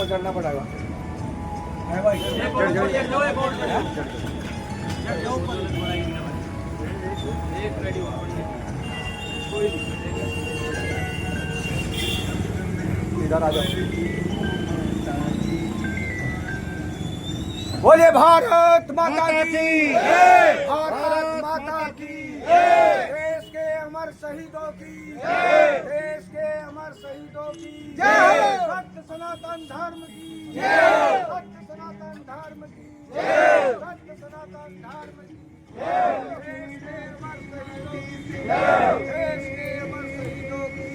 चढ़ना पड़ेगा। इधर आ जाओ। बोले भारत माता की, भारत माता की, देश के अमर शहीदों की, देश के अमर शहीदों की, सत्य सनातन धर्म की, सत्य सनातन धर्म की, सत्य सनातन धर्म की, देश के अमर शहीदों की, देश के अमर शहीदों की।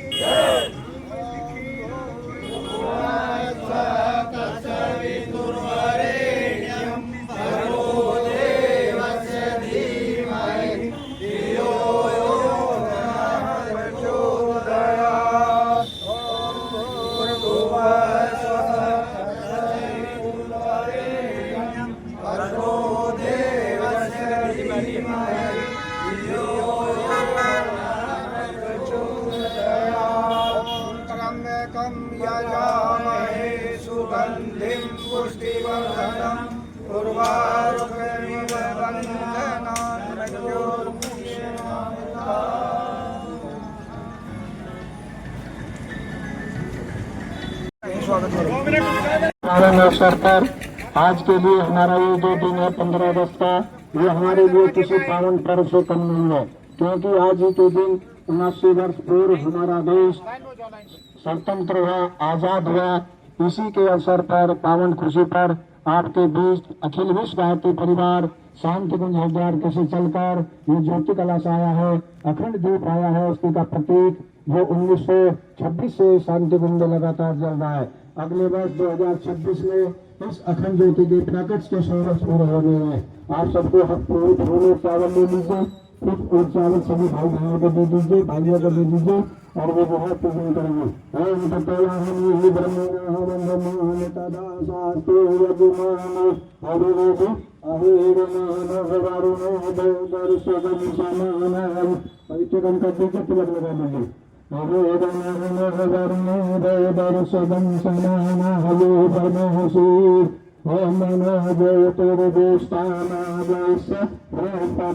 सुगंधिं पुष्टिवर्धनम् उर्वारुकमिव वन्दनान् अवसर पर आज के लिए हमारा ये जो दिन है 15 अगस्त का, ये हमारे लिए किसी पावन पर्व से कम नहीं है, क्योंकि आज ही के दिन 79 वर्ष पूर्व हमारा देश स्वतंत्र हुआ, आजाद हुआ। इसी के अवसर पर, पावन खुशी पर आपके बीच अखिल विश्व भारतीय परिवार शांति कुंज हरिद्वार से चलकर ये ज्योति कलश आया है, अखंड दीप आया है, उसकी का प्रतीक जो 1926 से शांति कुंज में लगातार चल रहा है। अगले वर्ष 2026 में इस अखंड ज्योति के प्रकट के सूरज पूरे होने हैं। आप सबको पूरे चावल ले लीजिए, कुछ और चावल सभी भाई बहनों को दे दीजिए, भाइयों को दे दीजिए, और वो जो है पूजन करेंगे। ओम नमो भगवते देवस्तानादेश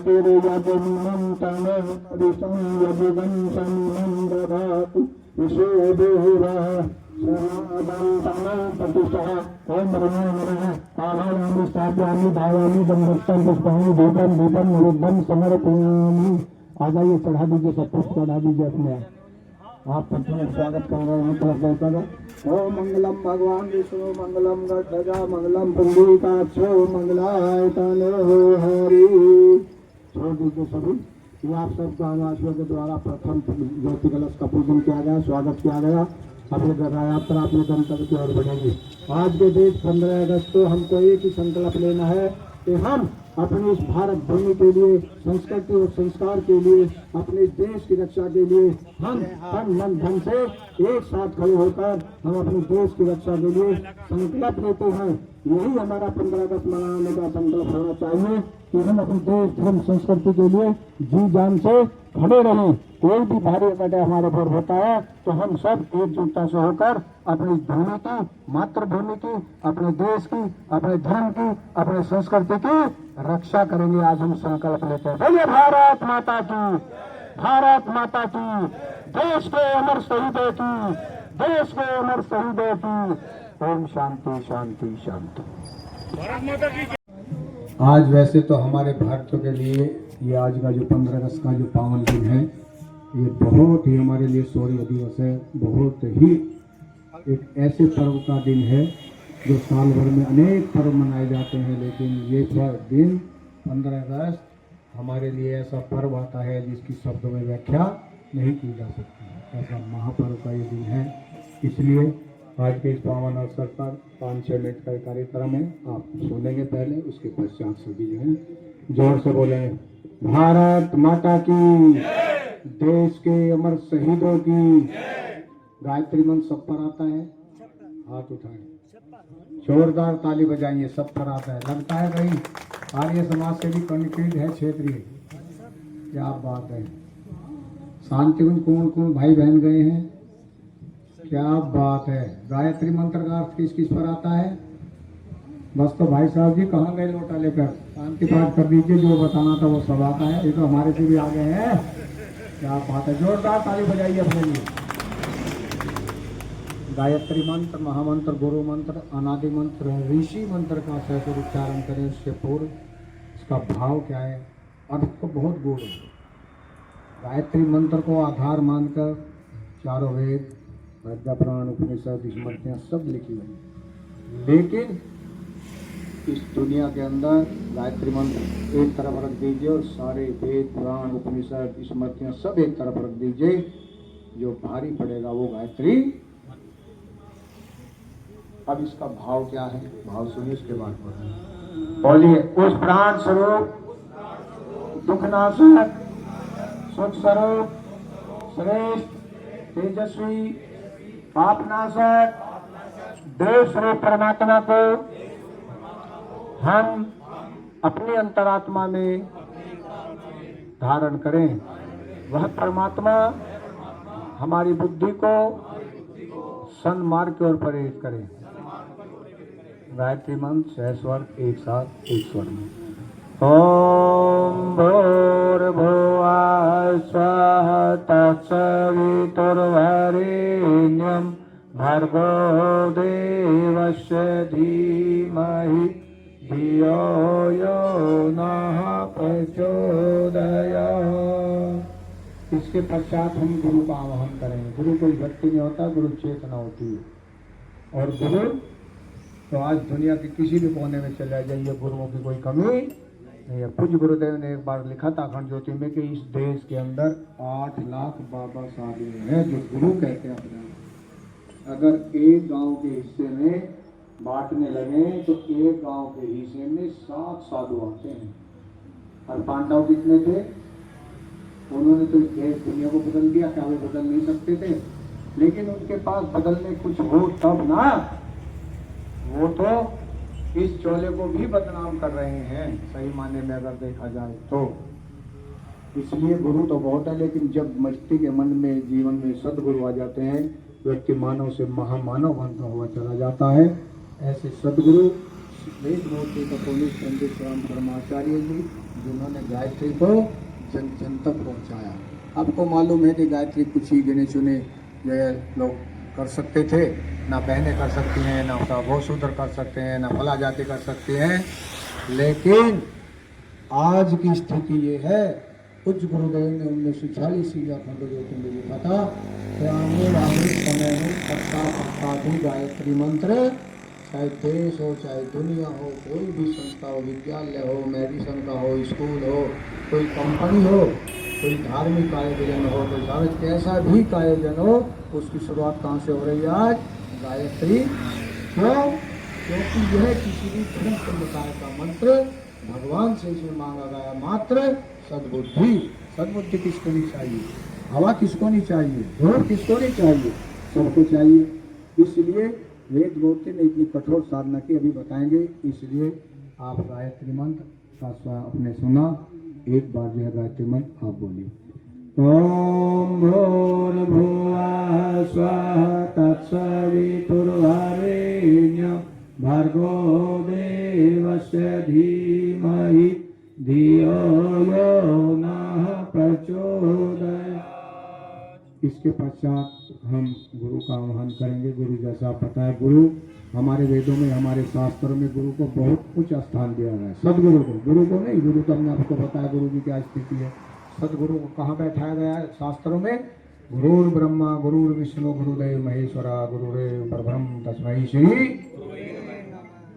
तेरे यजनिमंतन विष्णु यजगं सन्मंदधातु विशोदेवा सर्वदंतन प्रतिष्ठा। ओम नमो नमः आहारामि स्थापयामि भावामि दंडस्थं पुष्पाणि धूपं दीपं निरुद्धं समर्पयामि। आ जाइए, चढ़ा दीजिए, सब पुष्प चढ़ा दीजिए अपने आप सबका स्वागत कर रहे हैं। ओम मंगलम भगवान विष्णु मंगलम गणध्वजा मंगलम पुंडरीकाक्षो मंगलाय तनो हरि। छोड़ दीजिए सभी। ये आप सबका आवासों के द्वारा प्रथम ज्योति कलश का पूजन किया गया, स्वागत किया गया। अब ये गंगा यात्रा अपने गंतव्य की ओर बढ़ेगी। आज के दिन 15 अगस्त को हमको एक ही संकल्प लेना है कि हम अपनी इस भारत भूमि के लिए, संस्कृति और संस्कार के लिए, अपने देश की रक्षा के लिए हम तन मन धन से एक साथ खड़े होकर हम अपने देश की रक्षा के लिए संकल्प लेते हैं। यही हमारा 15 अगस्त मनाने का संकल्प होना चाहिए कि हम अपने देश धर्म संस्कृति के लिए जी जान से खड़े रहें। कोई भी भारी घटना हमारे ऊपर होता है तो हम सब एकजुटता से होकर अपनी भूमि की, मातृभूमि की, अपने देश की, अपने धर्म की, अपने संस्कृति की रक्षा करेंगे। आज हम संकल्प लेते हैं। बोलिए भारत माता की, भारत माता की, देश के अमर शहीदों की, देश के अमर शहीदों की। ओम शांति शांति शांति। आज वैसे तो हमारे भारतीयों के लिए ये आज का जो 15 अगस्त का जो पावन दिन है, ये बहुत ही हमारे लिए शौर्य दिवस है। बहुत ही एक ऐसे पर्व का दिन है जो साल भर में अनेक पर्व मनाए जाते हैं, लेकिन ये दिन 15 अगस्त हमारे लिए ऐसा पर्व आता है जिसकी शब्दों में व्याख्या नहीं की जा सकती। ऐसा महापर्व का ये दिन है। इसलिए आज के इस पावन अवसर पर 5-6 मिनट का कार्यक्रम है। आप सुनेंगे पहले, उसके पश्चात सभी जो है जोर से बोले भारत माता की, देश के अमर शहीदों की। गायत्री मंत्र सब पर आता है, हाथ उठाएं, जोरदार ताली बजाइए। सब पर आता है, लगता है भाई आर्य समाज से भी कनेक्टेड है क्षेत्रीय। क्या बात है। शांति कुंज कौन कौन भाई बहन गए हैं? क्या बात है। गायत्री मंत्र का अर्थ किस किस पर आता है? बस तो भाई साहब जी कहाँ गए लोटा लेकर? शांति पाठ कर दीजिए, जो बताना था वो सब आता है। ये तो हमारे से भी आगे हैं। क्या बात है, जोरदार ताली बजाइए अपने लिए। गायत्री मंत्र, महामंत्र, गुरु मंत्र, अनादि मंत्र, ऋषि मंत्र का सहज उच्चारण करें। उसके पूर्व इसका भाव क्या है, अर्थ तो बहुत गूढ़ है। गायत्री मंत्र को आधार मानकर चारों वेद, विद्या पुराण, उपनिषद, स्मृतियाँ सब लिखी हुई, लेकिन इस दुनिया के अंदर गायत्री मंत्र एक तरफ रख दीजिए और सारे वेद, पुराण, उपनिषद, स्मृतियाँ सब एक तरफ रख दीजिए। जो भारी पड़ेगा वो गायत्री। अब इसका भाव क्या है, भाव सुनिए, उसके बाद बोलिए। उस प्राण स्वरूप, दुखनाशक, सुख स्वरूप, श्रेष्ठ, तेजस्वी, पापनाशक, देव स्वरूप परमात्मा को हम अपनी अंतरात्मा में धारण करें। वह परमात्मा हमारी बुद्धि को सन्मार्ग की ओर प्रेरित करें। गायत्री मंत्र 6 स्वर एक साथ, एक स्वर में। ओम भूर्भुवः स्वः तत्सवितुर्वरेण्यं भर्गो देवस्य धीमहि धियो यो नः प्रचोदयात्। इसके पश्चात हम गुरु का आवाहन करेंगे। गुरु कोई व्यक्ति नहीं होता, गुरु चेतना होती है। और गुरु तो आज दुनिया के किसी भी कोने में चले जाइए, गुरुओं की कोई कमी नहीं है। पूज्य गुरुदेव ने एक बार लिखा था अखंड ज्योति में कि इस देश के अंदर 8 लाख बाबा साधु हैं जो गुरु कहते हैं अपने। अगर एक गांव के हिस्से में बांटने लगे तो एक गांव के हिस्से में 7 साधु आते हैं। और पांडव कितने थे? उन्होंने तो देश दुनिया को बदल दिया, क्या वो बदल नहीं सकते थे? लेकिन उनके पास बदलने कुछ हो तब ना, वो तो इस चोले को भी बदनाम कर रहे हैं सही माने में अगर देखा जाए तो। इसलिए गुरु तो बहुत है, लेकिन जब मस्ती के मन में, जीवन में सदगुरु आ जाते हैं, व्यक्ति मानव से महामानव बनता हुआ चला जाता है। ऐसे सदगुरु वेदमूर्ति कपोलित पंडित राम परमाचार्य जी, जिन्होंने गायत्री को जन जन तक पहुँचाया। आपको मालूम है कि गायत्री कुछ ही गिने चुने जो लोग कर सकते थे, ना बहनें कर सकती हैं, ना उसका गौशूद्र कर सकते हैं, ना फला जाति कर सकती हैं। लेकिन आज की स्थिति ये है, उच्च गुरुदेव ने 1946 ईसा खंड ज्योति में लिखा था, समय में पक्का भी गायत्री मंत्र, चाहे देश हो, चाहे दुनिया हो, कोई भी संस्था हो, विद्यालय हो, मेडिसन का हो, स्कूल हो, कोई कंपनी हो, कोई धार्मिक आयोजन हो, कोई सार्वजनिक कैसा भी आयोजन हो, उसकी शुरुआत कहाँ से हो रही है आज? गायत्री। क्यों? क्योंकि यह किसी भी धर्म संप्रदाय का मंत्र भगवान से इसमें मांगा गया मात्र सद्बुद्धि। सद्बुद्धि किसको नहीं चाहिए? हवा किसको नहीं चाहिए? धूप किसको नहीं चाहिए? सबको चाहिए। इसलिए वेद मूर्ति ने इतनी कठोर साधना की, अभी बताएंगे। इसलिए आप गायत्री मंत्र का अपने सुना, एक बार जो है गायत्री मंत्र आप बोलिए। ओम भूर्भुवः स्वः तत्सवितुर्वरेण्यं भर्गो देवस्य धीमहि धियो यो नः प्रचोदयात्। इसके पश्चात हम गुरु का आह्वान करेंगे। गुरु जैसा पता है, गुरु हमारे वेदों में, हमारे शास्त्रों में गुरु को बहुत उच्च स्थान दिया गया है। सदगुरु को, गुरु को नहीं। गुरु तो हमने आपको बताया गुरु की क्या स्थिति है। सदगुरु को कहाँ बैठाया गया है शास्त्रों में? गुरुर ब्रह्मा गुरुर विष्णु गुरुदेव महेश्वरा गुरुरेव परब्रह्म तस्मै श्री।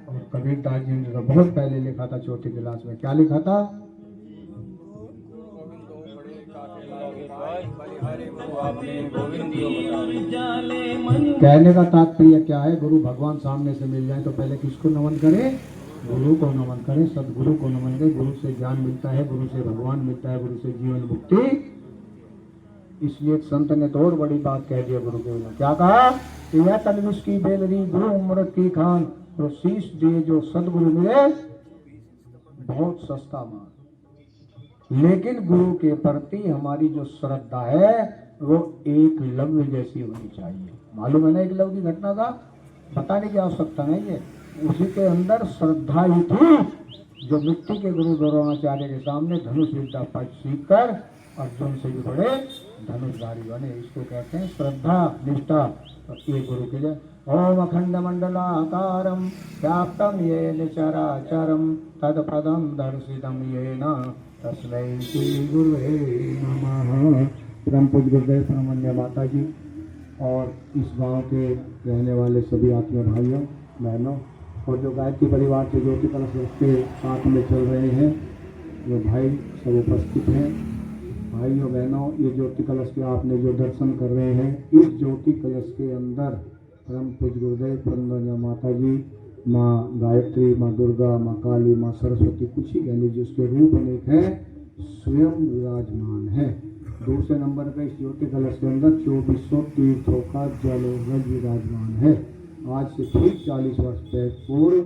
और कबीर दास जी ने तो बहुत पहले लिखा था, चौथी क्लास में। क्या लिखा था? कहने का तात्पर्य क्या है? गुरु भगवान सामने से मिल जाए तो पहले किसको नमन करें? गुरु को नमन करें, सदगुरु को नमन करें। गुरु से ज्ञान मिलता है, गुरु से भगवान मिलता है, गुरु से जीवन मुक्ति। इसलिए एक संत ने तो और बड़ी बात कह दिया गुरु के लिए। क्या कहा कि यह तलविश की बेलरी गुरु अमृत की खान, तो शीश दिए जो सदगुरु मिले बहुत सस्ता माल। लेकिन गुरु के प्रति हमारी जो श्रद्धा है वो एकलव्य जैसी होनी चाहिए। मालूम है ना एकलव्य की घटना का, बताने की आवश्यकता नहीं है। उसी के अंदर श्रद्धा ही थी जो मिट्टी के गुरु द्रोणाचार्य के सामने धनुष विद्या पाठ सीख कर अर्जुन से भी बड़े धनुषधारी बने। इसको कहते हैं श्रद्धा निष्ठा। ये गुरु के लिए ओम अखंड मंडलाकारं व्याप्तं येन चराचरं तत्पदं दर्शितं येन तस्मै श्री गुरुवे नमः। परम पूज्य गुरुदेव परमवंद्य माता जी और इस गांव के रहने वाले सभी आत्मीय भाइयों बहनों और जो गायत्री परिवार के ज्योति कलश के साथ में चल रहे हैं जो भाई सब उपस्थित हैं। भाइयों बहनों, ये ज्योति कलश के आपने जो दर्शन कर रहे हैं, इस ज्योति कलश के अंदर परम पूज्य गुरुदेव परमवंद्य माता जी, माँ गायत्री, माँ दुर्गा, माँ काली, माँ सरस्वती, कुछ ही कह लीजिए, उसके रूप अनेक हैं, स्वयं विराजमान है। दूसरे नंबर पर इस ज्योति कलश के अंदर 2400 तीर्थों का जल और रज विराजमान है। आज से ठीक 40 वर्ष पूर्व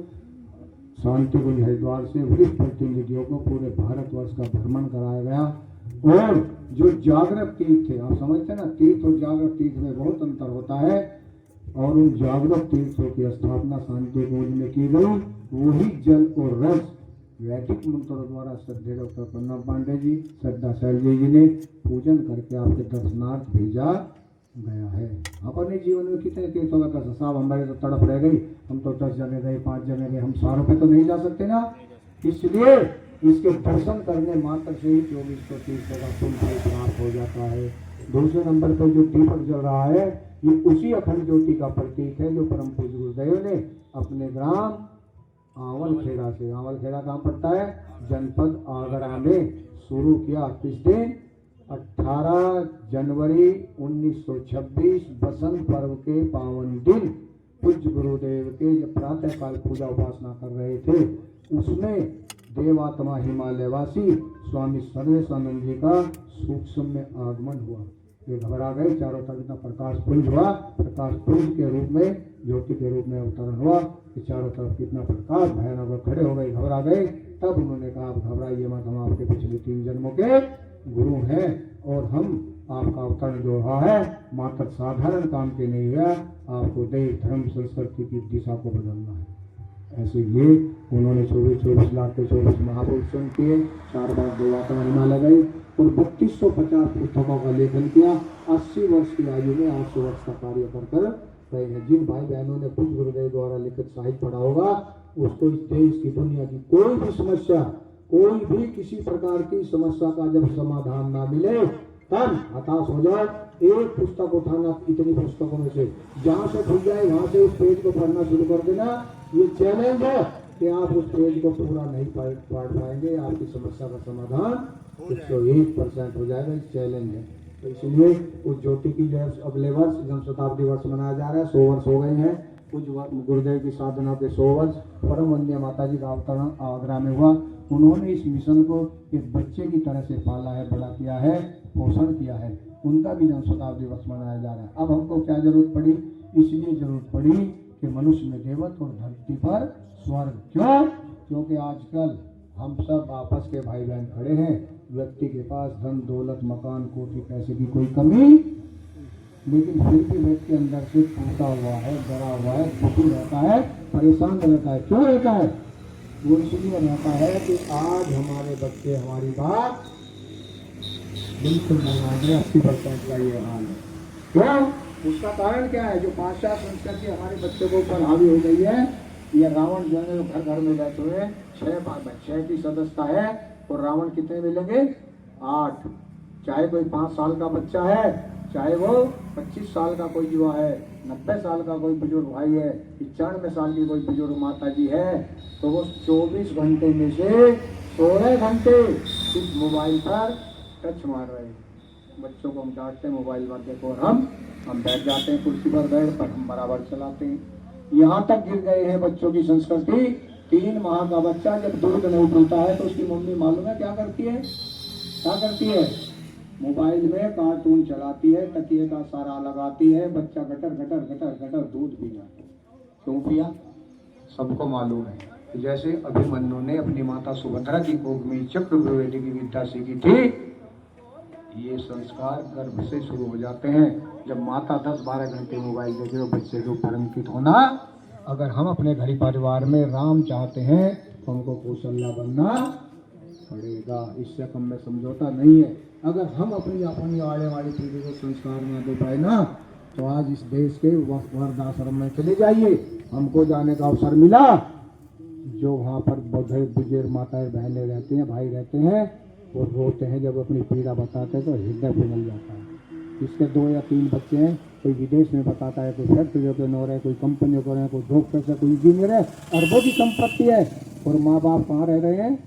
शांति कुंज हरिद्वार से वरिष्ठ प्रतिनिधियों को पूरे भारतवर्ष का भ्रमण कराया गया। और जो जागृत तीर्थ थे, आप समझते हैं ना, तीर्थ और जागृत तीर्थ में बहुत अंतर होता है। और उन जागृत तीर्थों की स्थापना शांति कुंज में की गई। वही जल और रस वैदिक मंत्रों द्वारा श्रद्धेय डॉक्टर पन्ना पांडे जी, श्रद्धा शैलजी जी ने पूजन करके आपके दर्शनार्थ भेजा गया है। अपने जीवन में कितने तीर्थों का दर्शन, साहब हमारे तो तड़प रह गई, हम तो 10 जगह गए, 5 जगह गए, हम सारों पे तो नहीं जा सकते ना। इसलिए इसके दर्शन करने मात्र से ही 2400 तीर्थों का पुण्य प्राप्त हो जाता है। दूसरे नंबर पर जो दीपक जल रहा है, ये उसी अखंड ज्योति का प्रतीक है जो परम पूज्य गुरुदेव ने अपने ग्राम आवलखेड़ा से, आवलखेड़ा कहाँ पड़ता है, जनपद आगरा में शुरू किया। किस दिन, 18 जनवरी 1926 बसंत पर्व के पावन दिन पूज्य गुरुदेव के जब प्रातः काल पूजा उपासना कर रहे थे, उसमें देवात्मा हिमालयवासी स्वामी सर्वेशानंद जी का सूक्ष्म में आगमन हुआ। ये घबरा गए, चारों तरफ इतना प्रकाश पुंज हुआ, प्रकाश पुंज के रूप में, ज्योति के रूप में अवतरण हुआ कि चारों तरफ कितना प्रकाश, भयानक खड़े हो गए, घबरा गए। तब उन्होंने कहा, आप घबराइए मत, हम आपके पिछले 3 जन्मों के गुरु हैं और हम आपका अवतरण जो रहा है मात्र साधारण काम के नहीं है, आपको देश धर्म संस्कृति की दिशा को बदलना है। ऐसे ये उन्होंने 24 लाख के 24 महापुरुष किए, 4 बार देवात्मा हिमालय गए और 3250 पुस्तकों का लेखन किया। 80 वर्ष की आयु में 800 वर्ष का कार्य कर गए हैं। जिन भाई बहनों ने पूज्य गुरुदेव द्वारा लिखित साहित्य पढ़ा होगा, उसको इस देश की दुनिया की कोई भी समस्या, कोई भी किसी प्रकार की समस्या का जब समाधान ना मिले तब हताश हो जाए। एक पुस्तक उठाना, इतनी पुस्तकों में से जहाँ से खुल जाए वहां से उस पेज को पढ़ना शुरू कर देना। ये चैलेंज है कि आप उस पेज को पूरा नहीं पढ़ पाएंगे, आपकी समस्या का समाधान 101% हो जाएगा। इस चैलेंज है। तो इसलिए उस ज्योति की जो अगले वर्ष जन्म शताब्दी वर्ष मनाया जा रहा है, 100 वर्ष हो गए हैं। कुछ गुरुदेव की साधना के 100 वर्ष परम वंद्य माता जी का अवतरण आगरा में हुआ। उन्होंने इस मिशन को एक बच्चे की तरह से पाला है, बड़ा किया है, पोषण किया है। उनका भी जन्म शताब्दी वर्ष मनाया जा रहा है। अब हमको क्या जरूरत पड़ी, इसलिए जरूरत पड़ी कि मनुष्य में देवत्व और धरती पर स्वर्ग। क्यों? क्योंकि आजकल हम सब आपस के भाई बहन खड़े हैं। व्यक्ति के पास धन दौलत मकान कोठी पैसे की कोई कमी, लेकिन फिर भी व्यक्ति अंदर से टूटा हुआ है, डरा हुआ है, दुखी रहता है, परेशान रहता है। क्यों रहता है? वो इसलिए रहता है कि आज हमारे बच्चे हमारी बात बिल्कुल नहीं मान रहे। 80% का ये हाल है। क्यों? उसका कारण क्या है? जो पाश्चात्य संस्कृति हमारे बच्चों के ऊपर हावी हो गई है। ये रावण जो है घर घर में बैठे हुए हैं, 6 की सदस्यता है और रावण कितने मिलेंगे? 8। चाहे कोई 5 साल का बच्चा है, चाहे वो 25 साल का कोई युवा है, 90 साल का कोई बुजुर्ग भाई है, 95 साल की कोई बुजुर्ग माता जी है, तो वो 24 घंटे में से 16 घंटे इस मोबाइल पर टच मार रहे हैं। बच्चों को हम डांटते हैं मोबाइल पर देखो, और हम बैठ जाते हैं कुर्सी पर, बेड पर हम बराबर चलाते हैं। यहाँ तक गिर गए हैं बच्चों की संस्कृति। 3 माह का बच्चा जब दूध नहीं पीता है तो उसकी मम्मी मालूम है क्या करती है? क्या करती है? मोबाइल में कार्टून चलाती है, तकिए का सारा लगाती है, बच्चा गटर गटर गटर गटर दूध पी जाता है। क्यों पिया? सबको मालूम है। जैसे अभिमन्यु ने अपनी माता सुभद्रा की कोख में चक्रव्यूह की विद्या सीखी थी, ये संस्कार गर्भ से शुरू हो जाते हैं। जब माता 10-12 घंटे मोबाइल देखे तो बच्चे के ऊपर अंकित होना। अगर हम अपने घर परिवार में राम चाहते हैं तो हमको कौशल्या बनना पड़ेगा। इससे कम में समझौता नहीं है। अगर हम अपनी आने वाली पीढ़ी को संस्कार ना दे पाए ना, तो आज इस देश के वृद्धाश्रम में चले जाइए। हमको जाने का अवसर मिला, जो वहाँ पर बुजुर्ग माताएं बहनें रहती हैं, भाई रहते हैं, वो रोते हैं। जब अपनी पीड़ा बताते हैं तो हृदय पिघल जाता है। इसके 2 या 3 बच्चे हैं, कोई विदेश में बताता है, कोई फैक्ट्रियों के नौर है, कोई कंपनियों को है, कोई डॉक्टर है, कोई इंजीनियर है, अरबों की संपत्ति है, और माँ बाप कहाँ रह रहे हैं?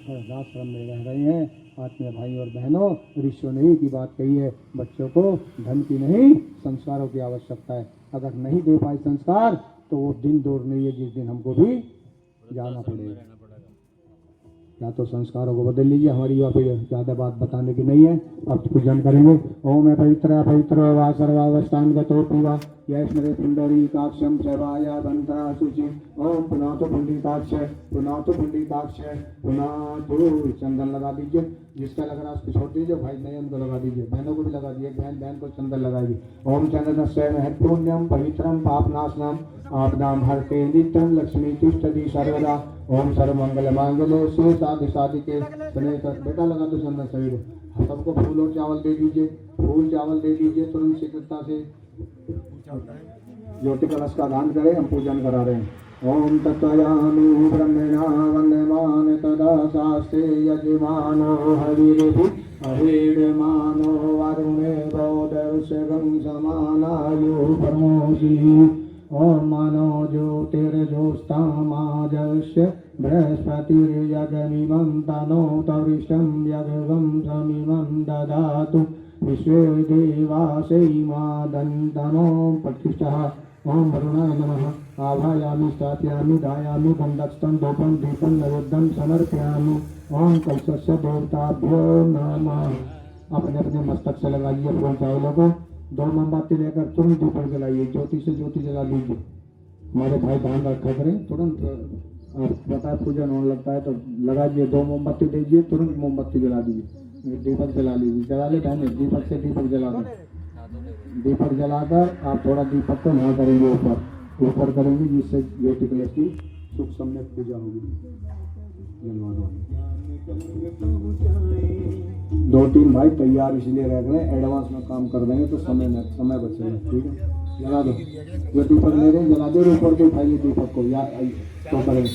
वृद्धाश्रम में रह रहे हैं। आत्मीय भाई और बहनों, ऋषियों ने ही की बात कही है, बच्चों को धन की नहीं संस्कारों की आवश्यकता है। अगर नहीं दे पाए संस्कार तो वो दिन दूर नहीं है जिस दिन हमको भी जाना पड़ेगा। या तो संस्कारों को बदल लीजिए। हमारी युवा पीढ़ी ज़्यादा बात बताने की नहीं है, अब पूजन करेंगे। ओम पवित्र वा सर्वावस्थान गतो पूर्वा यश मेरे पुंडरी काक्षम सेवाया बंधरा शुचि। ओम पुनः तो पुंडरीकाक्ष, पुनः तो पुंडरीकाक्ष, पुनः तो चंदन लगा दीजिए। जिसका लग रहा है उसको छोड़ दीजिए। भाई नयन को लगा दीजिए, बहनों को भी लगा दीजिए। बहन को चंदन लगाइए। ओम चंदन से महत्पुण्यम पवित्रम पापनाशनम आपदाम हरते नित्यम लक्ष्मी तिष्ठति सर्वदा। ओम सर्वमंगल मांगल्ये शिवे साधि साधिके शरण्ये। बेटा लगा दो चंदन शरीर। सबको फूल और चावल दे दीजिए, फूल चावल दे दीजिए। तुरंत शीघ्रता से ज्योति कलश का दान करें। हम पूजन करा रहे हैं। ओम तत्वयानु ब्रह्मणा वंदमान तदा शास्त्रे यजमानो हरिरिति अहिडमानो वरुणे बोधरुषगं समानायु परमोषि। ओम मानो ज्योतिर्ज्योत्स्तामाजस्य बृहस्पतिर्यगमिमं तनोतवृष्टं यगं समिमं ददातु विश्वे देवासैमादन्तनो प्रतिष्ठः। ओम वरुणाय नमः। आभायामि स्थापयामि धायामि गन्धस्थं धूपं दीपं नैवेद्यं समर्पयामि। ओम कलशस्य देवताभ्यो नमः। अपने अपने मस्तक से लगाइए फूल चावलों को। 2 मोमबत्ती लेकर तुरंत दीपक जलाइए। ज्योति से ज्योति जला दीजिए। हमारे भाई ध्यान रखा करें। तुरंत बताए पूजन होने लगता है तो लगा दीजिए। 2 मोमबत्ती दीजिए, तुरंत मोमबत्ती जला दीजिए। दीपक जला लीजिए। जला ले बहने, दीपक से दीपक जला दें। दीपक जलाकर आप थोड़ा दीपक को ना करेंगे, ऊपर करेंगे, जिससे ज्योति कलश की सुख सम्यक पूजा होगी। 2-3 भाई तैयार इसलिए रह गए, एडवांस में काम कर देंगे तो समय बचेगा। ठीक है, जला दो। जो दीपक ले रहे हैं जला दो, ऊपर के उठाइए दीपक को या तो करें।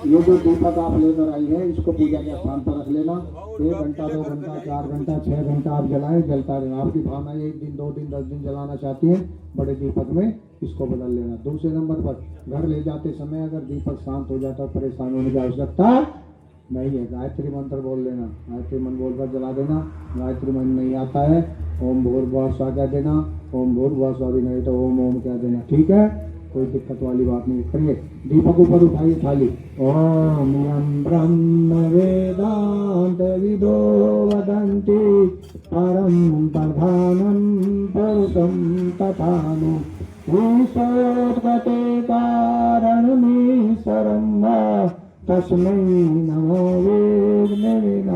ये जो दीपक आप लेकर आई है इसको पूजा के स्थान पर रख लेना। 1 घंटा 2 घंटा 4 घंटा 6 घंटा आप जलाएं, जलता रहना। आपकी भावना 1 दिन 2 दिन 10 दिन जलाना चाहती है, बड़े दीपक में इसको बदल लेना। दूसरे नंबर पर घर ले जाते समय अगर दीपक शांत हो जाता है, परेशान होने की आवश्यकता नहीं है। गायत्री मंत्र बोल लेना, गायत्री मंत्र बोलकर जला देना। गायत्री मंत्र नहीं आता है, ओम भूर्भुवः स्वः कह देना। ओम भूर्भुवः स्वः भी नहीं तो ओम कह देना। ठीक है, कोई दिक्कत वाली बात नहीं। करिए, दीपक ऊपर उठाइए थाली। ओम यं ब्रह्म वेदांत विदो वदन्ति परम प्रधानं पुरुषं तथानु ईशोत्पते कारणमीश्वरं वा तस्मै नमो विघ्नविनाशनाय।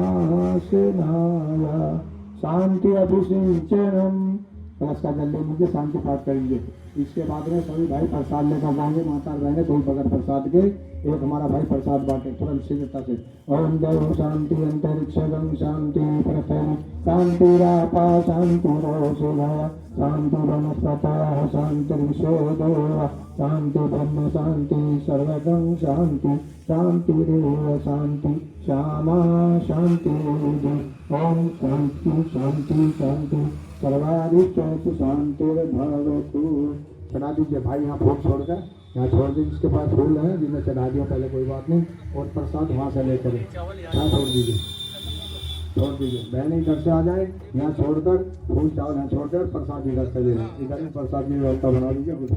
शांति अभिषेचनम। कलश का जल ले लीजिए, शांति पाठ करेंगे। इसके बाद में सभी भाई प्रसाद लेकर जाएंगे। माता बहने कोई बगैर प्रसाद के, एक हमारा भाई प्रसाद बांटे तुरंत शीघ्रता से। ओम देव शांति अंतरिक्षं शांति पृथ्वी शांतिरापा शांतिरोषधयः शांति वनस्पतयः शांतिर्विश्वो देवः शांति ब्रह्म शांति सर्वगं शांति शांतिरेव शांति श्यामा शांति। ओम शांति शांति शांति सर्वाधिक शांतिर्भवतु। चढ़ा दीजिए भाई, यहाँ फूल छोड़कर यहाँ छोड़ दीजिए। जिसके पास फूल है जिन्हें चढ़ा दिया पहले, कोई बात नहीं। और प्रसाद वहाँ से लेकर यहाँ छोड़ दीजिए, छोड़ दीजिए। बहने इधर से आ जाए, यहाँ छोड़कर फूल चावल यहाँ छोड़कर प्रसाद इधर से ले लें। इधर में प्रसाद की व्यवस्था बना दीजिए। कुछ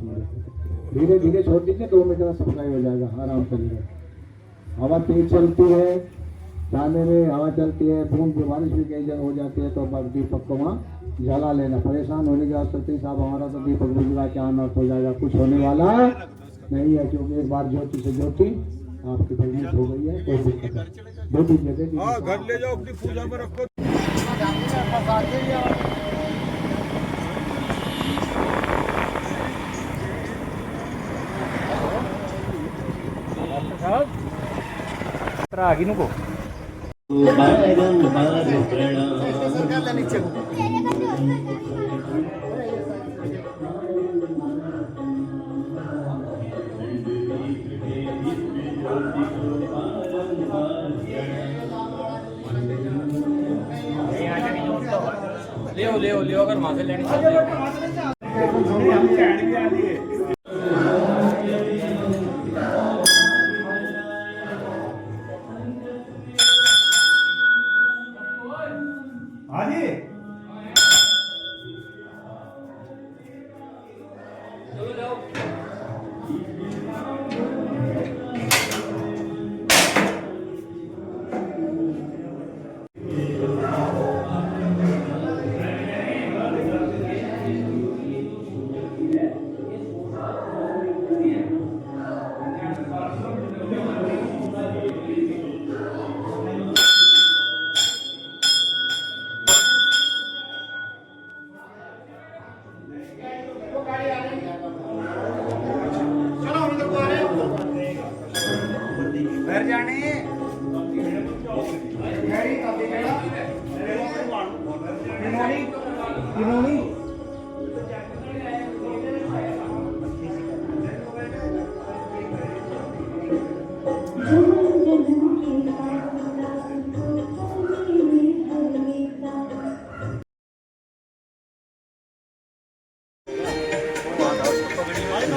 धीरे धीरे छोड़ दीजिए, 2 मिनट में सप्लाई हो जाएगा आराम से। हवा तेज चलती है, जाने में हवा चलती है, बूंद की बारिश भी कई जगह हो जाती है, तो बस दीपक को वहाँ जला लेना। परेशान होने की आवश्यकता नहीं साहब, हमारा तो दीपक बुझेगा क्या अनर्थ हो जाएगा। कुछ होने वाला नहीं है, क्योंकि एक बार ज्योति से ज्योति आपकी परिणत हो गई है। कोई दिक्कत नहीं, दे दीजिए। घर ले जाओ, अपनी पूजा में रखो। आगे नको ले अगर वहां से लेनी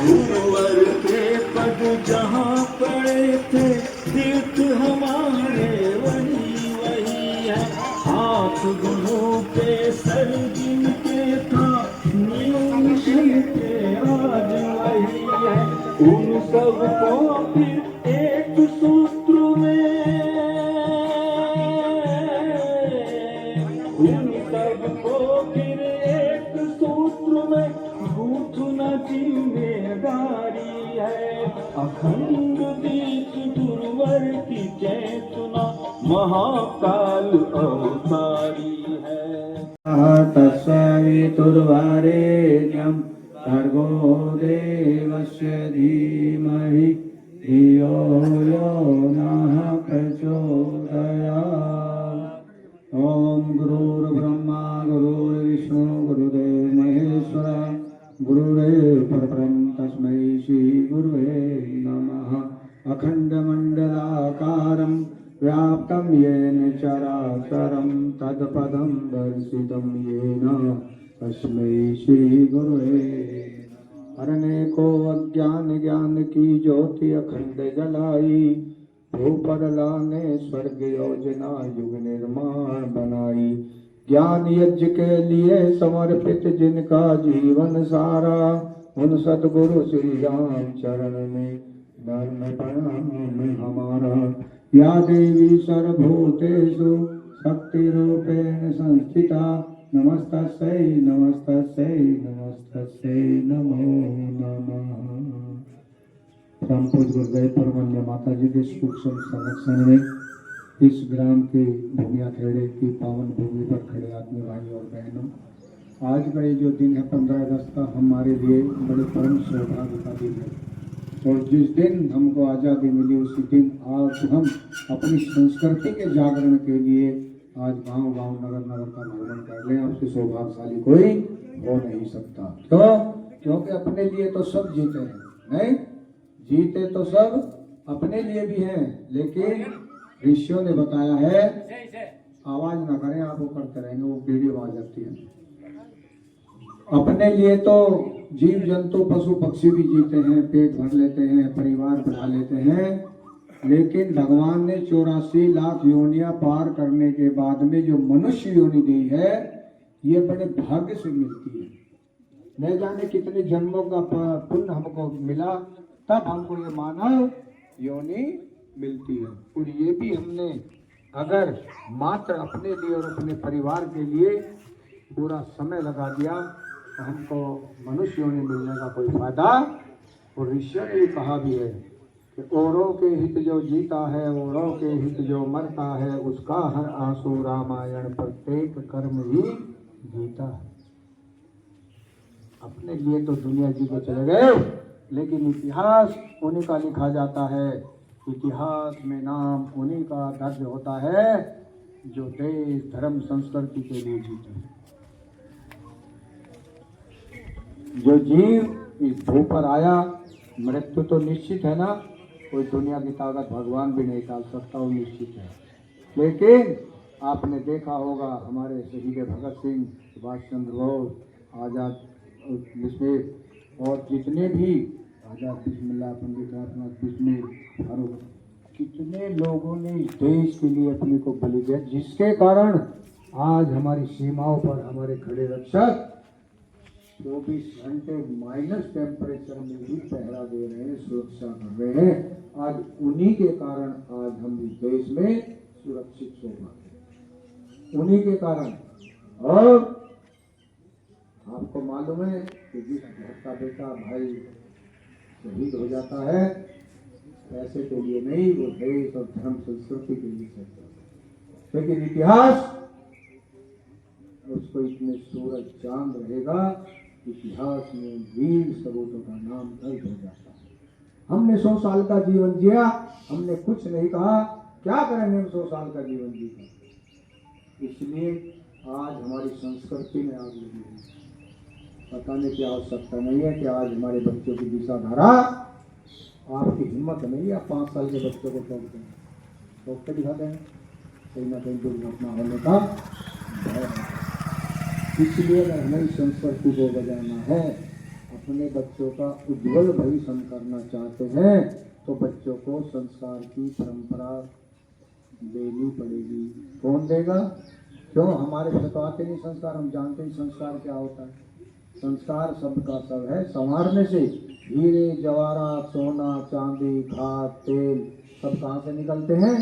गुरुवर के पद जहाँ पड़े थे तीर्थ हमारे वही वही है। हाथ गुरु पे सर जिनके था नियम के आज वही है। उन सबको फिर एक सूत्र में, उन सबको फिर एक सूत्र में गूंथना जिम्मेदारी है। अखंड बीच गुरुवर की चेतना महाकाल अवतारी है। तस्वितुर्वरेण्यं भर्गो देवस्य धीमहि धियो यो नः प्रचोदयात्। ओम गुरुर्ब्रह्मा गुरुर्विष्णु गुरुदेव महेश्वरा गुरुदेव परब्रह्म तस्मै श्री गुरुवे नमः। अखंडमंडलाकारं व्याप्तं येन चराचरं तत्पदं दर्शितं येन तस्मै श्री गुरुवे। अरने को अज्ञान ज्ञान की ज्योति अखंड जलाई, भूपर लाने स्वर्ग योजना युग निर्माण बनाई। ज्ञान यज्ञ के लिए समर्पित जिनका जीवन सारा, उन सतगुरु श्री राम चरण में धर्म प्रणाम हमारा। या देवी सर्वभूतेषु शक्ति रूपेण संस्थिता, नमस्तस्यै नमस्तस्यै नमस्तस्यै नमो नमः। परम पूज्य गुरुदेव परमन्य माता जी के सूक्ष्म संरक्षण में इस ग्राम के भूमिया खेड़े की पावन भूमि पर खड़े आदमी भाई और बहनों, आज का ये जो दिन है 15 अगस्त का हमारे लिए बड़े परम सौभाग्य का दिन है। और जिस दिन हमको आज़ादी मिली उसी दिन आज हम अपनी संस्कृति के जागरण के लिए आज गांव गांव नगर नगर का भ्रमण कर लें। आपसे सौभाग्यशाली कोई हो नहीं सकता। क्यों? क्योंकि अपने लिए तो सब जीते हैं, नहीं जीते तो सब अपने लिए भी हैं, लेकिन ऋषियों ने बताया है आवाज ना करें, आप वो करते रहेंगे, वो वीडियो आ जाती है। अपने लिए तो जीव जंतु पशु पक्षी भी जीते हैं, पेट भर लेते हैं, परिवार बढ़ा लेते हैं, लेकिन भगवान ने 84 लाख योनियां पार करने के बाद में जो मनुष्य योनि दी है, ये बड़े भाग्य से मिलती है। न जाने कितने जन्मों का पुण्य हमको मिला, तब हमको ये मानव योनि मिलती है। और ये भी हमने अगर मात्र अपने लिए और अपने परिवार के लिए पूरा समय लगा दिया तो हमको मनुष्य योनि मिलने का कोई फायदा। और ऋषियों ने भी कहा भी है कि औरों के हित जो जीता है, औरों के हित जो मरता है, उसका हर आंसू रामायण प्रत्येक कर्म ही जीता है। अपने लिए तो दुनिया जी के चले गए, लेकिन इतिहास उन्हीं का लिखा जाता है। इतिहास में नाम उन्हीं का दर्ज होता है जो देश धर्म संस्कृति के लिए जीते हैं। जो जीव इस भू पर आया, मृत्यु तो निश्चित है ना, कोई दुनिया की ताकत भगवान भी नहीं डाल सकता, वो निश्चित है। लेकिन आपने देखा होगा हमारे शहीद भगत सिंह, सुभाष चंद्र बोस, आजाद बिस्मिल और जितने भी आजाद बिस्मिल्लाह, पंडित रघुनाथ बिस्मिल, फारूक, कितने लोगों ने इस देश के लिए अपने को बलि दिया, जिसके कारण आज हमारी सीमाओं पर हमारे खड़े रक्षक 24 घंटे माइनस टेम्परेचर में भी पहरा दे रहे हैं, सुरक्षा कर रहे हैं। आज उन्हीं के कारण आज हम इस देश में सुरक्षित सो पाते, उन्हीं के कारण। और आपको मालूम है कि जिस घर का बेटा भाई शहीद हो जाता है, पैसे के लिए नहीं, वो देश और धर्म संस्कृति के लिए करता है। लेकिन इतिहास उसको इतने सूरज चांद रहेगा, इतिहास में वीर सपूतों का नाम दर्ज हो जाता है। हमने 100 साल का जीवन जिया, हमने कुछ नहीं कहा, क्या करेंगे हम 100 साल का जीवन जीकर। इसलिए आज हमारी संस्कृति में आग लगी है। बताने की आवश्यकता नहीं है कि आज हमारे बच्चों की दिशा धारा, आपकी हिम्मत नहीं है 5 साल के बच्चों को टोक दें, टोक के दिखा दें, कहीं ना कहीं दुर्घटना होने का भय है। इसलिए अगर हमें संस्कृति को बजाना है, अपने बच्चों का उज्जवल भविष्य करना चाहते हैं, तो बच्चों को संस्कार की परंपरा देनी पड़ेगी। कौन देगा? क्यों? हमारे से तो आते नहीं संस्कार, हम जानते नहीं संस्कार क्या होता है। संस्कार शब्द का सब है संवारने से। हीरे जवाहरात, सोना चांदी, खाद तेल सब कहाँ से निकलते हैं?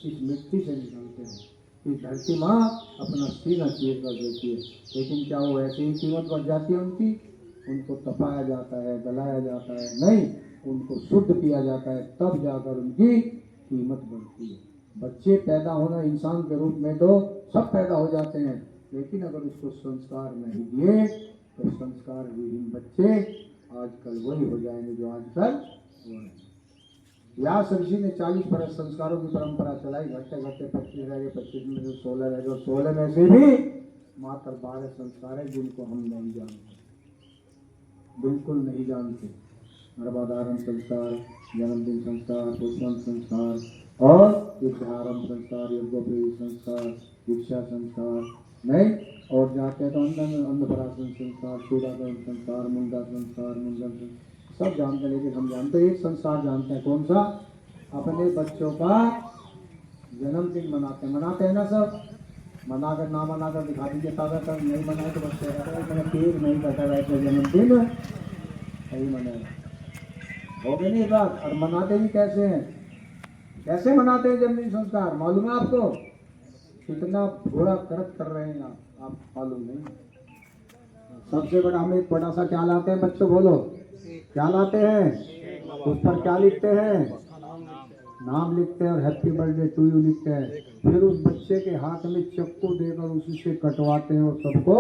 इस मिट्टी से निकलते हैं। इस धरती माँ अपना सीना चीर कर देती है, लेकिन क्या वो ऐसे ही कीमत बढ़ जाती है उनकी? उनको तपाया जाता है, गलाया जाता है? नहीं, उनको शुद्ध किया जाता है, तब जाकर उनकी कीमत बढ़ती है। बच्चे पैदा होना इंसान के रूप में तो सब पैदा हो जाते हैं, लेकिन अगर उसको संस्कार नहीं दिए तो संस्कार विहीन बच्चे आजकल वही हो जाएंगे जो आजकल हो रहे हैं। व्यास ऋषि ने 40 बरस संस्कारों की परंपरा चलाई, घटते घटते 25 रह गए, 25 में से 16 रह गए, और 16 में से भी मात्र 12 संस्कार है जिनको हम नहीं जानते, बिल्कुल नहीं जानते। गर्भाधारण संस्कार, जन्मदिन संस्कार, पुष्पन संस्कार और विद्यारंभ संस्कार, यज्ञोपवीत संस्कार, दीक्षा संस्कार नहीं, और जाते हैं तो अन्नप्राशन संस्कार, सूर्याकरण संस्कार, मुंडा संस्कार, मुंडन संस्कार सब जानते हैं। लेकिन हम जानते हैं एक संस्कार जानते हैं, कौन सा? अपने बच्चों का जन्मदिन मनाते हैं ना सब? मनाकर ना मनाकर दिखा दीजिए ताकत, नहीं मनाए तो बच्चे कहते हैं मैंने केक नहीं कटा, वैसे जन्मदिन सही मनाया। हो गई नहीं बात? और मनाते भी कैसे हैं? कैसे मनाते हैं जन्मदिन संस्कार? मालूम है आपको? कितना बुरा कर्त कर रहे हैं आप मालूम नहीं। सबसे बड़ा हम एक बड़ा सा क्या लाते हैं बच्चों, बोलो क्या लाते हैं? उस पर क्या लिखते हैं? नाम लिखते हैं और हैप्पी बर्थडे टू यू लिखते हैं। फिर उस बच्चे के हाथ में चक्कू देकर उसी से कटवाते हैं, और सबको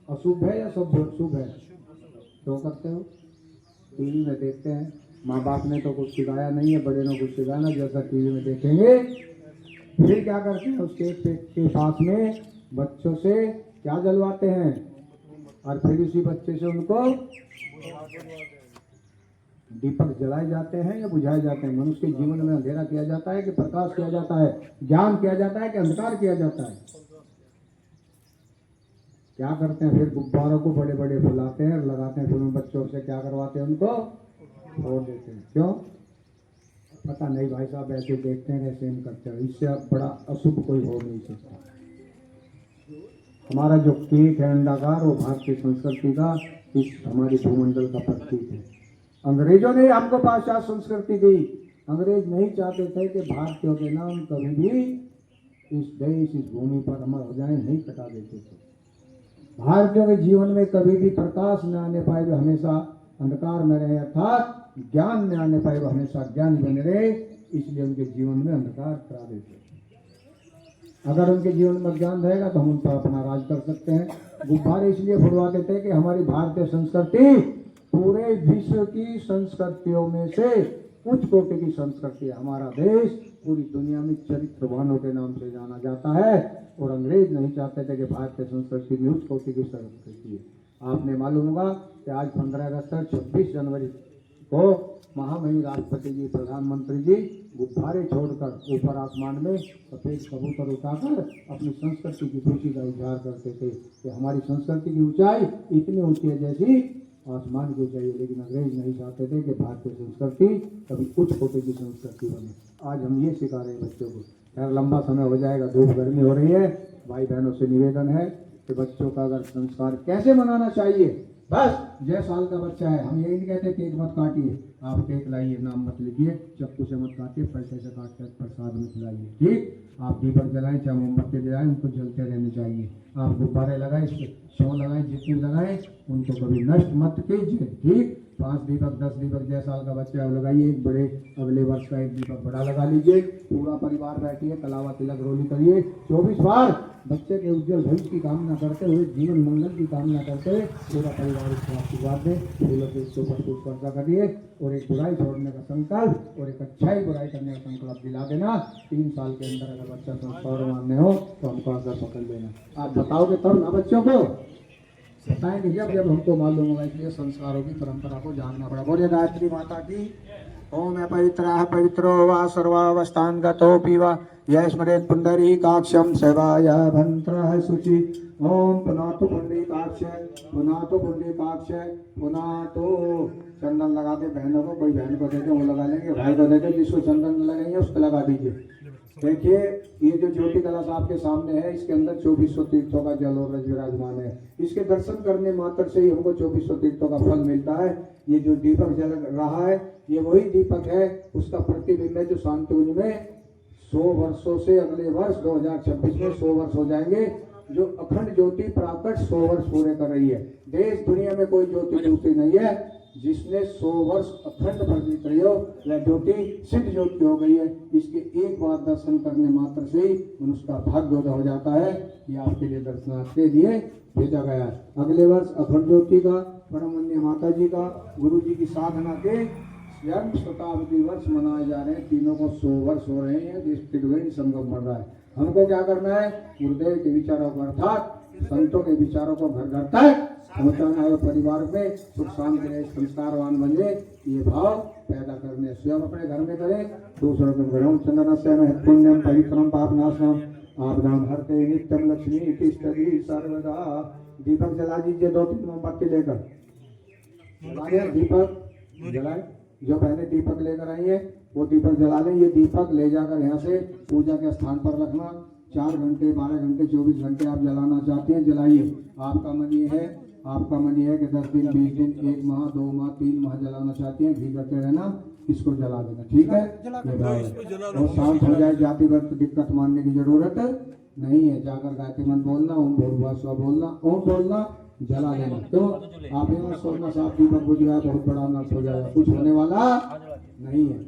अशुभ है या सब शुभ है? क्यों करते हो? टीवी में देखते हैं, माँ बाप ने तो कुछ सिखाया नहीं है, बड़े ने कुछ सिखाया ना, जैसा टीवी में देखेंगे। फिर क्या करते हैं? उसके के पास में बच्चों से क्या जलवाते हैं, और फिर उसी बच्चे से उनको दीपक जलाए जाते हैं या बुझाए जाते हैं। मनुष्य के जीवन में अंधेरा किया जाता है कि प्रकाश किया जाता है? ज्ञान किया जाता है कि अंधकार किया जाता है? क्या करते हैं? फिर गुब्बारों को बड़े बड़े फुलाते हैं और लगाते हैं, फिर उन बच्चों से क्या करवाते हैं? उनको फोड़ देते हैं। क्यों? पता नहीं भाई साहब, ऐसे देखते हैं ऐसे हम करते हैं। इससे बड़ा अशुभ कोई हो नहीं सकता। हमारा जो केक है अंडाकार, वो भारतीय संस्कृति का, इस हमारे भूमंडल का प्रतीक है। अंग्रेजों ने हमको पाश्चात्य संस्कृति दी। अंग्रेज नहीं चाहते थे कि भारतीयों के नाम कभी भी इस देश, इस भूमि पर अमर हो जाए, नहीं कटा देते थे। भारतीयों के जीवन में कभी भी प्रकाश न आने पाए, वे हमेशा अंधकार में रहे, अर्थात ज्ञान में आने पाए वो हमेशा ज्ञानी बने रहे, इसलिए उनके जीवन में अंधकार करा देते। अगर उनके जीवन में ज्ञान रहेगा तो हम उन पर अपना राज कर सकते हैं। गुब्बारे इसलिए फुड़वाते थे कि हमारी भारतीय संस्कृति पूरे विश्व की संस्कृतियों में से उच्च कोटि की संस्कृति है। हमारा देश पूरी दुनिया में चरित्रवानों के नाम से जाना जाता है, और अंग्रेज नहीं चाहते थे कि भारतीय संस्कृति में उच्च कोटि की संस्कृति है। आपने मालूम होगा कि आज 15 अगस्त 26 जनवरी को महामहिम राष्ट्रपति जी, प्रधानमंत्री जी गुब्बारे छोड़कर ऊपर आसमान में सफेद कबूतर उठाकर अपनी संस्कृति की खुशी का इजहार करते थे कि हमारी संस्कृति की ऊंचाई इतनी ऊंची है जैसी आसमान की ऊंचाई। लेकिन अंग्रेज नहीं चाहते थे कि भारतीय संस्कृति कभी उच्च कोटि की संस्कृति बने। आज हम ये सिखा रहे हैं बच्चों को। खैर लंबा समय हो जाएगा, धूप गर्मी हो रही है। भाई बहनों से निवेदन है कि बच्चों का अगर संस्कार कैसे मनाना चाहिए, बस 6 साल का बच्चा है, हम यही नहीं कहते केक मत काटिए, आप केक लाइए, नाम मत लिखिए, चाकू से मत काटिए, पैसे से काट कर प्रसाद में खिलाइए, ठीक। आप दीपक जलाएं, चाहे मोमबत्ती जलाएं, उनको जलते रहने चाहिए। आप गुब्बारे लगाएं, शौ लगाएं, जितनी लगाएं, उनको कभी नष्ट मत कीजिए, ठीक। 5 दीपक 10 दीपक 6 साल का बच्चा है लगाइए, एक बड़े अगले वर्ष का एक दीपक बड़ा लगा लीजिए। पूरा परिवार बैठिए, कलावा तिलक रोली करिए 24 बार। बच्चे के उज्जवल भविष्य की कामना करते हुए, जीवन मंगल की कामना करते हुए पूरा परिवार उसको आशीर्वाद दे। फूलों से उसके ऊपर कुछ वर्षा करिए और एक बुराई छोड़ने का संकल्प और एक अच्छाई बुराई करने का संकल्प दिला देना। 3 साल के अंदर अगर बच्चा संस्कार मानने हो तो हमको आकर पकड़ लेना। आप बताओगे तब ना बच्चों को, बताएंगे जब हमको मालूम होगा। इसलिए संस्कारों की परंपरा को जानना पड़ा। बोलिए गायत्री माता की। ओम पवित्रः पवित्रो वा सर्वावस्थान गतो पीवा यह स्मरेत पुंडरीकाक्षं सेवाय भंत्रः शुचि। ओम पुनातु पुंडरीकाक्ष, पुनातु पुंडरीकाक्ष, पुनातु। चंदन लगा दे बहनों को, कोई बहन को देते वो लगा लेंगे, भाई को देते जिसको चंदन लगेंगे उसको लगा दीजिए। देखिए ये जो ज्योति कलश आपके सामने है, इसके अंदर 2400 तीर्थों का जल और रज विराजमान है। इसके दर्शन करने मात्र से ही हमको 2400 तीर्थों का फल मिलता है। ये जो दीपक जल रहा है ये वही दीपक है, उसका प्रतिबिंब है जो शांतिकुंज में 100 वर्षों से अगले वर्ष 2026 में 100 वर्ष हो जाएंगे। जो अखंड ज्योति प्राकट 100 वर्ष पूरे कर रही है। देश दुनिया में कोई ज्योति दूसरी नहीं है जिसने 100 वर्ष अखंड प्रज्वलित रही हो। वह ज्योति सिद्ध ज्योति हो गई है। इसके एक बार दर्शन करने मात्र से ही मनुष्य का भाग्योदय हो जाता है। ये आपके लिए दर्शनार्थ के लिए भेजा गया है। अगले वर्ष अखंड ज्योति का, परमवंद्य माता जी का, गुरु जी की साधना के स्वयं शताब्दी वर्ष मनाए जा रहे हैं। तीनों को 100 वर्ष हो रहे हैं। देश त्रिवेणी संगम बढ़ रहा है। हमको क्या करना है? गुरुदेव के विचारों को अर्थात संतों के विचारों को घर घर तक पहुँचाना है। परिवार में सुख शांति रहे, संस्कारवान बने, ये भाव पैदा करने स्वयं अपने घर में करें। दूसरों के घरों चंदन से पुण्यम पवित्रम पापनाशनम आपदाम हरते नित्यम लक्ष्मी तिष्ठति सर्वदा। दीपक जला दीजिए 2-3 मोमबत्ती लेकर दीपक जलाए। जो पहले दीपक लेकर आई है वो दीपक जला लें। ये दीपक ले जाकर यहाँ से पूजा के स्थान पर रखना। 4 घंटे 12 घंटे 24 घंटे आप जलाना चाहते हैं जलाइए। आपका मन ये है कि 10 दिन 20 दिन 1 माह 2 माह 3 माह जलाना चाहते हैं, घी करते रहना, इसको जला देना, ठीक है। और शांत हो जाए, जाति वर्ग दिक्कत मानने की जरूरत नहीं है। जाकर गायत्री मंत्र बोलना, ओम भूर्भुवः स्वः बोलना, ओम बोलना, जला लेना। तो आप यहाँ सोना साफ दीपक बुझ गया, बहुत बड़ा नष्ट हो जाएगा, कुछ होने वाला नहीं है।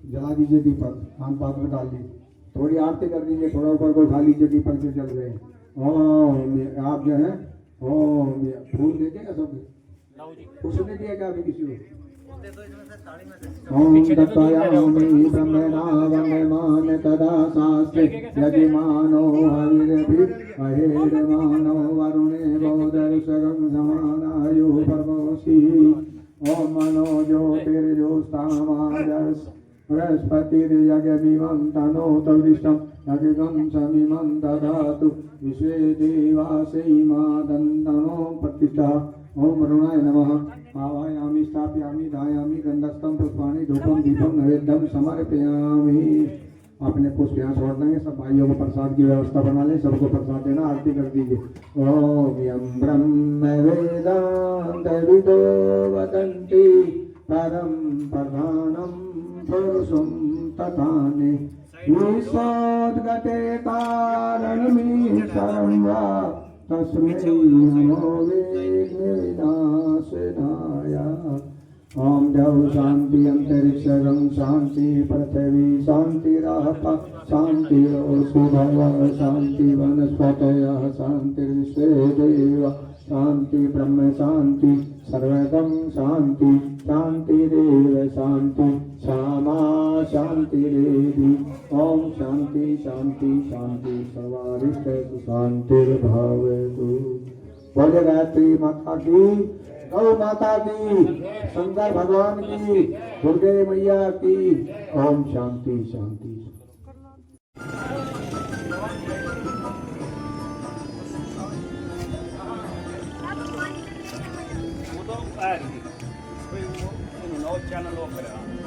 जला दीजिए दीपक, खान पान में डाल दीजिए, थोड़ी आरती कर दीजिए, थोड़ा ऊपर को उठा लीजिए दीपक जो जल गए। ओम आप जो है ओम फूल देते क्या सब? उसने दिया क्या अभी किसी को? ओम दत्तायामि ब्रह्मणा वन्दमान तदा शास्त्रे यजमानो हविर्भिः अहेर्मानो वरुणे बोधर्षगं समानायु परमोषि। ओम मनो ज्योतिर्ज्योत्स्नामाजस् बृहस्पतिर्यज्ञमिमं तनोत विष्टं यज्ञं समिमं ददातु विश्वे देवासैमा दन्तनो प्रतिष्ठा। ओम वरुणाय नमः। आवायामि स्थापयामि धायामि गंधस्थं पुष्पाणि धूपं दीपं नैवेद्यं समर्पयामि। आपने पुष्प यहाँ छोड़ देंगे। सब भाइयों को प्रसाद की व्यवस्था बना लें, सबको प्रसाद देना, आरती कर दीजिए। ओम यं ब्रह्म वेदांत विदो वदन्ति परम प्रधानम पुरुषं तथाने विशोद्गते कारणमीश्वरं वा तस्मै नमो विघ्नविनाशनाय। ओम द्यौ शांति अंतरिक्षं शांति पृथ्वी शांति रहता शांति ओषु भव शांति वनस्पतयः शांति विश्वे देव शांति ब्रह्म शांति सर्वगम शांति शांतिरेव शांति क्षमा शांतिरेधि ओम शांति शांति शांति सर्वारिष्ट शांतिर्भवतु। बोले गायत्री माता की, गौ माता की, शंकर भगवान की, दुर्गे मैया की। ओम शांति शांति। वो तो नौ चैनल ओपन है।